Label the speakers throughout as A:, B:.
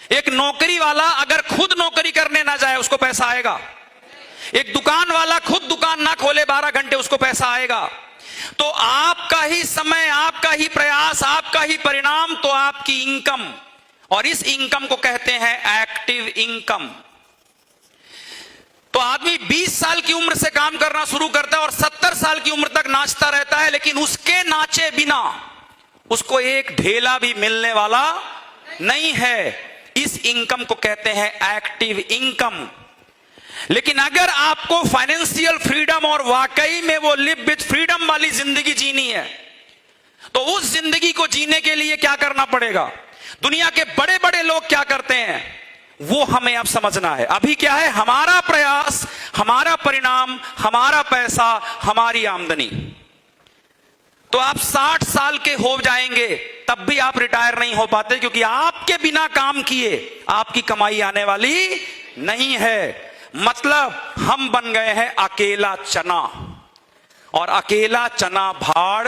A: एक नौकरी वाला अगर खुद नौकरी करने ना जाए उसको पैसा आएगा। एक दुकान वाला खुद दुकान ना खोले 12 घंटे उसको पैसा आएगा। तो आपका ही समय, आपका ही प्रयास, आपका ही परिणाम तो आपकी इनकम, और इस इनकम को कहते हैं एक्टिव इनकम। तो आदमी 20 साल की उम्र से काम करना शुरू करता है और 70 साल की उम्र तक नाचता रहता है, लेकिन उसके नाचे बिना उसको एक ढेला भी मिलने वाला नहीं है। इस इनकम को कहते हैं एक्टिव इनकम। लेकिन अगर आपको फाइनेंशियल फ्रीडम और वाकई में वो लिव विद फ्रीडम वाली जिंदगी जीनी है, तो उस जिंदगी को जीने के लिए क्या करना पड़ेगा? दुनिया के बड़े बड़े लोग क्या करते हैं वो हमें अब समझना है। अभी क्या है? हमारा प्रयास, हमारा परिणाम, हमारा पैसा, हमारी आमदनी। तो आप 60 साल के हो जाएंगे तब भी आप रिटायर नहीं हो पाते, क्योंकि आपके बिना काम किए आपकी कमाई आने वाली नहीं है। मतलब हम बन गए हैं अकेला चना, और अकेला चना भाड़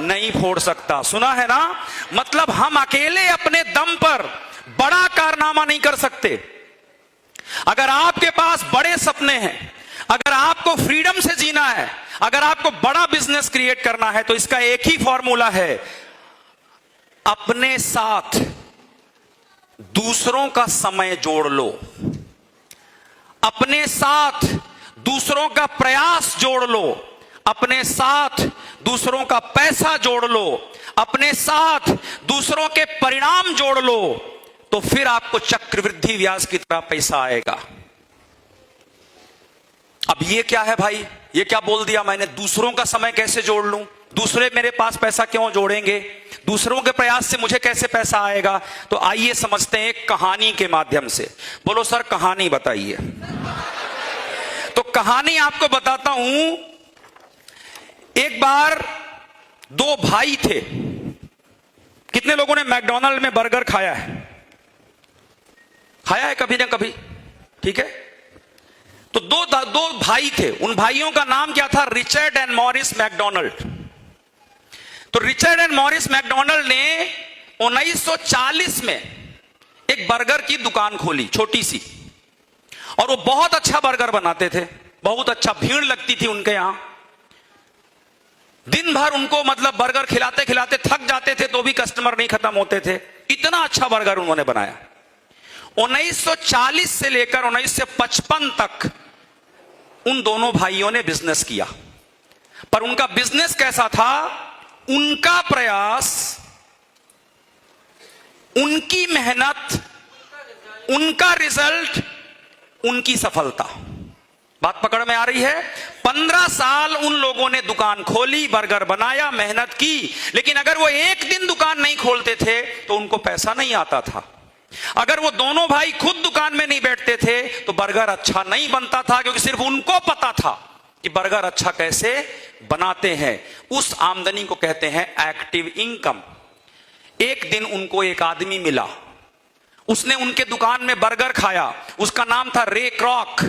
A: नहीं फोड़ सकता। सुना है ना? मतलब हम अकेले अपने दम पर बड़ा कारनामा नहीं कर सकते। अगर आपके पास बड़े सपने हैं, अगर आपको फ्रीडम से जीना है, अगर आपको बड़ा बिजनेस क्रिएट करना है, तो इसका एक ही फॉर्मूला है, अपने साथ दूसरों का समय जोड़ लो, अपने साथ दूसरों का प्रयास जोड़ लो, अपने साथ दूसरों का पैसा जोड़ लो, अपने साथ दूसरों के परिणाम जोड़ लो, तो फिर आपको चक्रवृद्धि ब्याज की तरह पैसा आएगा। अब ये क्या है भाई? ये क्या बोल दिया मैंने? दूसरों का समय कैसे जोड़ लूं? दूसरे मेरे पास पैसा क्यों जोड़ेंगे? दूसरों के प्रयास से मुझे कैसे पैसा आएगा? तो आइए समझते हैं एक कहानी के माध्यम से। बोलो सर कहानी बताइए। तो कहानी आपको बताता हूं। एक बार दो भाई थे। कितने लोगों ने मैकडॉनल्ड में बर्गर खाया है? खाया है कभी ना कभी, ठीक है? तो दो भाई थे। उन भाइयों का नाम क्या था? Richard and Maurice McDonald. तो रिचर्ड एंड मॉरिस मैकडॉनल्ड ने 1940 में एक बर्गर की दुकान खोली, छोटी सी, और वो बहुत अच्छा बर्गर बनाते थे, बहुत अच्छा। भीड़ लगती थी उनके यहां। दिन भर उनको मतलब बर्गर खिलाते खिलाते थक जाते थे तो भी कस्टमर नहीं खत्म होते थे। इतना अच्छा बर्गर उन्होंने बनाया। 1940 से लेकर 1955 तक उन दोनों भाइयों ने बिजनेस किया। पर उनका बिजनेस कैसा था? उनका प्रयास, उनकी मेहनत, उनका रिजल्ट, उनकी सफलता। बात पकड़ में आ रही है? 15 साल उन लोगों ने दुकान खोली, बर्गर बनाया, मेहनत की, लेकिन अगर वो एक दिन दुकान नहीं खोलते थे तो उनको पैसा नहीं आता था। अगर वो दोनों भाई खुद दुकान में नहीं बैठते थे तो बर्गर अच्छा नहीं बनता था, क्योंकि सिर्फ उनको पता था कि बर्गर अच्छा कैसे बनाते हैं। उस आमदनी को कहते हैं एक्टिव इनकम। एक दिन उनको एक आदमी मिला, उसने उनके दुकान में बर्गर खाया। उसका नाम था रे क्रॉक।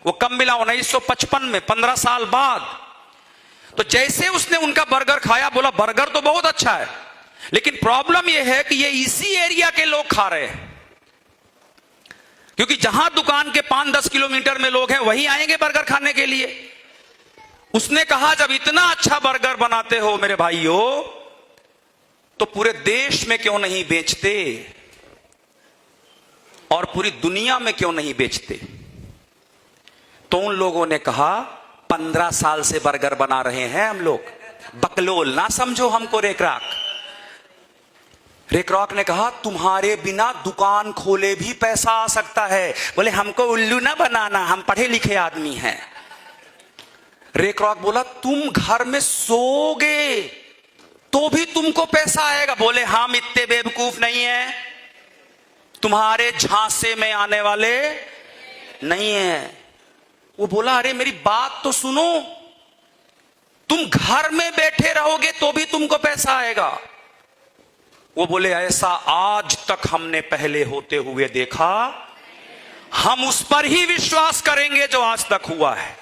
A: वो कब मिला? 1955 में, 15 साल बाद। तो जैसे उसने उनका बर्गर खाया, बोला बर्गर तो बहुत अच्छा है, लेकिन प्रॉब्लम यह है कि ये इसी एरिया के लोग खा रहे हैं, क्योंकि जहां दुकान के 5-10 किलोमीटर में लोग हैं वही आएंगे बर्गर खाने के लिए। उसने कहा जब इतना अच्छा बर्गर बनाते हो मेरे भाइयों, तो पूरे देश में क्यों नहीं बेचते और पूरी दुनिया में क्यों नहीं बेचते? तो उन लोगों ने कहा 15 साल से बर्गर बना रहे हैं हम लोग, बकलोल ना समझो हमको। रे क्रॉक ने कहा तुम्हारे बिना दुकान खोले भी पैसा आ सकता है। बोले हमको उल्लू ना बनाना, हम पढ़े लिखे आदमी हैं। रे क्रॉक बोला तुम घर में सोओगे तो भी तुमको पैसा आएगा। बोले हम इतने बेवकूफ नहीं है, तुम्हारे झांसे में आने वाले नहीं है। वो बोला अरे मेरी बात तो सुनो, तुम घर में बैठे रहोगे तो भी तुमको पैसा आएगा। वो बोले ऐसा आज तक हमने पहले होते हुए देखा, हम उस पर ही विश्वास करेंगे जो आज तक हुआ है।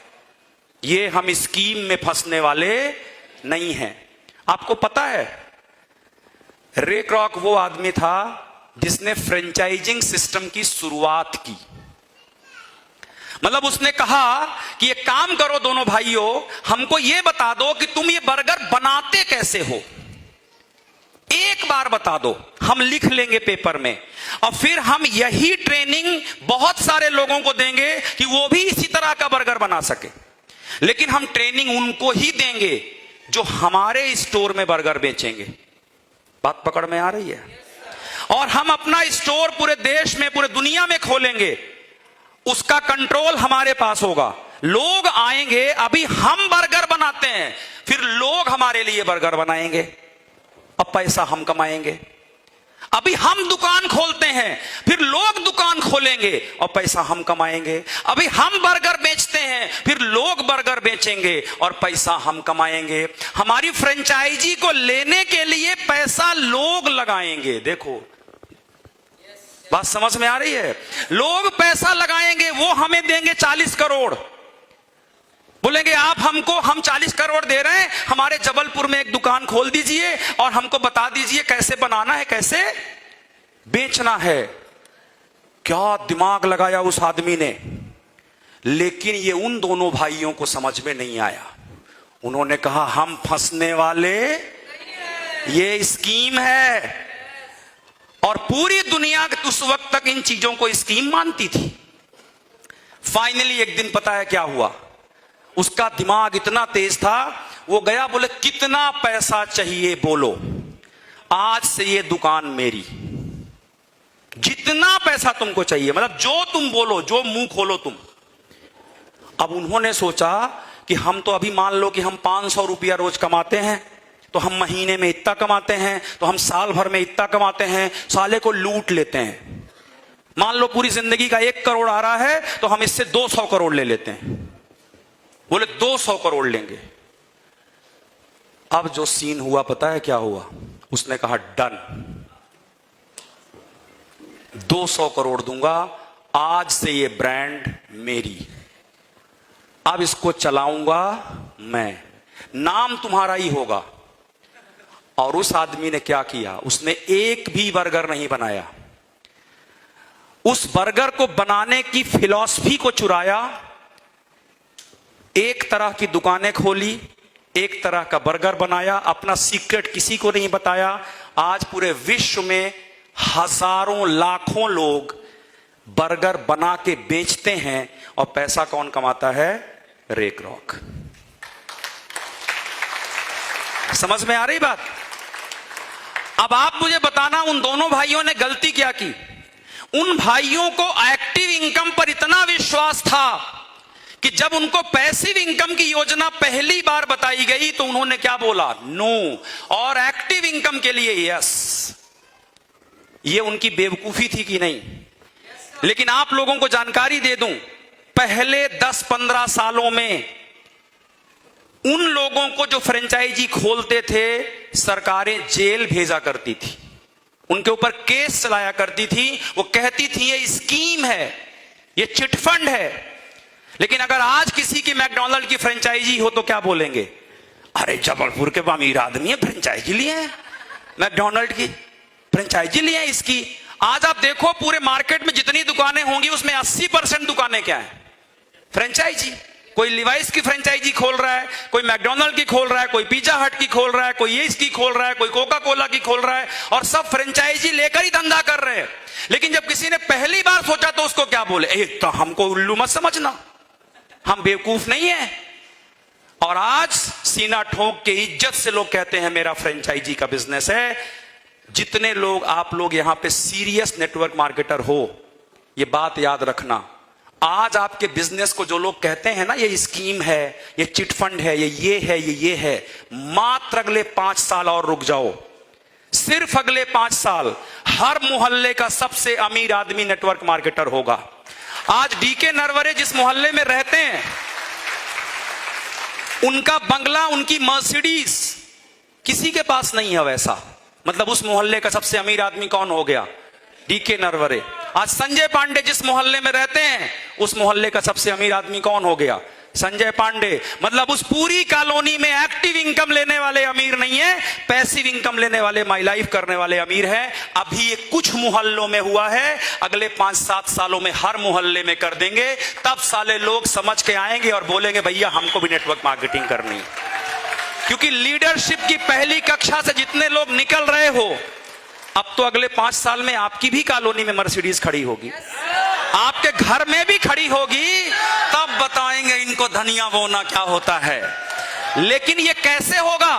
A: ये हम स्कीम में फंसने वाले नहीं हैं। आपको पता है रे क्रॉक वो आदमी था जिसने फ्रेंचाइजिंग सिस्टम की शुरुआत की। मतलब उसने कहा कि एक काम करो दोनों भाइयों, हमको यह बता दो कि तुम ये बर्गर बनाते कैसे हो, एक बार बता दो, हम लिख लेंगे पेपर में, और फिर हम यही ट्रेनिंग बहुत सारे लोगों को देंगे कि वो भी इसी तरह का बर्गर बना सके। लेकिन हम ट्रेनिंग उनको ही देंगे जो हमारे स्टोर में बर्गर बेचेंगे। बात पकड़ में आ रही है? और हम अपना स्टोर पूरे देश में, पूरे दुनिया में खोलेंगे, उसका कंट्रोल हमारे पास होगा। लोग आएंगे, अभी हम बर्गर बनाते हैं, फिर लोग हमारे लिए बर्गर बनाएंगे, अब पैसा हम कमाएंगे। अभी हम दुकान खोलते हैं, फिर लोग दुकान खोलेंगे और पैसा हम कमाएंगे। अभी हम बर्गर बेचते हैं, फिर लोग बर्गर बेचेंगे और पैसा हम कमाएंगे। हमारी फ्रेंचाइजी को लेने के लिए पैसा लोग लगाएंगे। देखो बात समझ में आ रही है? लोग पैसा लगाएंगे, वो हमें देंगे 40 करोड़, बोलेंगे आप हमको, हम 40 करोड़ दे रहे हैं, हमारे जबलपुर में एक दुकान खोल दीजिए और हमको बता दीजिए कैसे बनाना है, कैसे बेचना है। क्या दिमाग लगाया उस आदमी ने। लेकिन ये उन दोनों भाइयों को समझ में नहीं आया। उन्होंने कहा हम फंसने वाले, ये स्कीम है। और पूरी दुनिया उस वक्त तक इन चीजों को स्कीम मानती थी। फाइनली एक दिन पता है क्या हुआ? उसका दिमाग इतना तेज था, वो गया, बोले कितना पैसा चाहिए बोलो, आज से ये दुकान मेरी, जितना पैसा तुमको चाहिए, मतलब जो तुम बोलो, जो मुंह खोलो तुम। अब उन्होंने सोचा कि हम तो अभी मान लो कि हम 500 रुपया रोज कमाते हैं, तो हम महीने में इतना कमाते हैं, तो हम साल भर में इतना कमाते हैं, साले को लूट लेते हैं। मान लो पूरी जिंदगी का 1 करोड़ आ रहा है, तो हम इससे 200 करोड़ ले लेते हैं। बोले 200 करोड़ लेंगे। अब जो सीन हुआ पता है क्या हुआ? उसने कहा डन, 200 करोड़ दूंगा, आज से ये ब्रांड मेरी, अब इसको चलाऊंगा मैं, नाम तुम्हारा ही होगा। और उस आदमी ने क्या किया? उसने एक भी बर्गर नहीं बनाया। उस बर्गर को बनाने की फिलॉसफी को चुराया, एक तरह की दुकानें खोली, एक तरह का बर्गर बनाया, अपना सीक्रेट किसी को नहीं बताया। आज पूरे विश्व में हजारों लाखों लोग बर्गर बना के बेचते हैं, और पैसा कौन कमाता है? Ray Kroc. समझ में आ रही बात? अब आप मुझे बताना, उन दोनों भाइयों ने गलती क्या की? उन भाइयों को एक्टिव इनकम पर इतना विश्वास था कि जब उनको पैसिव इनकम की योजना पहली बार बताई गई तो उन्होंने क्या बोला? नो। और एक्टिव इनकम के लिए यस। ये उनकी बेवकूफी थी कि नहीं? लेकिन आप लोगों को जानकारी दे दूं, पहले 10-15 सालों में उन लोगों को जो फ्रेंचाइजी खोलते थे, सरकारें जेल भेजा करती थी, उनके ऊपर केस चलाया करती थी। वो कहती थी ये स्कीम है, ये चिटफंड है। लेकिन अगर आज किसी की मैकडॉनल्ड की फ्रेंचाइजी हो तो क्या बोलेंगे? अरे जबलपुर के अमीर आदमी है, फ्रेंचाइजी लिए हैं, मैकडॉनल्ड की फ्रेंचाइजी लिए हैं इसकी। आज आप देखो पूरे मार्केट में जितनी दुकानें होंगी उसमें 80% दुकानें क्या है? फ्रेंचाइजी। कोई लिवाइस की फ्रेंचाइजी खोल रहा है, कोई मैकडॉनल्ड की खोल रहा है, कोई पिज्जा हट की खोल रहा है, कोई ये इसकी खोल रहा है, कोई कोका कोला की खोल रहा है, और सब फ्रेंचाइजी लेकर ही धंधा कर रहे हैं। लेकिन जब किसी ने पहली बार सोचा तो उसको क्या बोले? तो हमको उल्लू मत समझना, हम बेवकूफ नहीं है। और आज सीना ठोक के इज्जत से लोग कहते हैं मेरा फ्रेंचाइजी का बिजनेस है। जितने लोग आप लोग यहां पे सीरियस नेटवर्क मार्केटर हो, ये बात याद रखना, आज आपके बिजनेस को जो लोग कहते हैं ना ये स्कीम है, ये चिटफंड है, ये है, ये है, मात्र अगले 5 साल और रुक जाओ। सिर्फ अगले 5 साल हर मोहल्ले का सबसे अमीर आदमी नेटवर्क मार्केटर होगा। आज डीके नरवरे जिस मोहल्ले में रहते हैं, उनका बंगला, उनकी मर्सिडीज किसी के पास नहीं है वैसा। मतलब उस मोहल्ले का सबसे अमीर आदमी कौन हो गया? डीके नरवरे। आज संजय पांडे जिस मोहल्ले में रहते हैं, उस मोहल्ले का सबसे अमीर आदमी कौन हो गया? संजय पांडे। मतलब उस पूरी कॉलोनी में एक्टिव इनकम लेने वाले अमीर नहीं है, पैसिव इनकम लेने वाले, माई लाइफ करने वाले अमीर हैं। अभी ये कुछ मोहल्लों में हुआ है, अगले 5-7 सालों में हर मोहल्ले में कर देंगे। तब साले लोग समझ के आएंगे और बोलेंगे भैया हमको भी नेटवर्क मार्केटिंग करनी है। क्योंकि लीडरशिप की पहली कक्षा से जितने लोग निकल रहे हो, अब तो अगले 5 साल में आपकी भी कॉलोनी में मर्सिडीज खड़ी होगी, आपके घर में भी खड़ी होगी। तब बताएंगे इनको धनिया बोना क्या होता है। लेकिन ये कैसे होगा?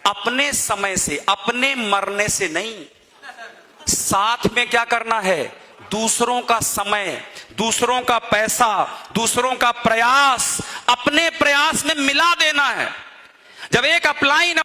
A: अपने समय से, अपने मरने से नहीं। साथ में क्या करना है? दूसरों का समय, दूसरों का पैसा, दूसरों का प्रयास अपने प्रयास में मिला देना है। जब एक अपलाइन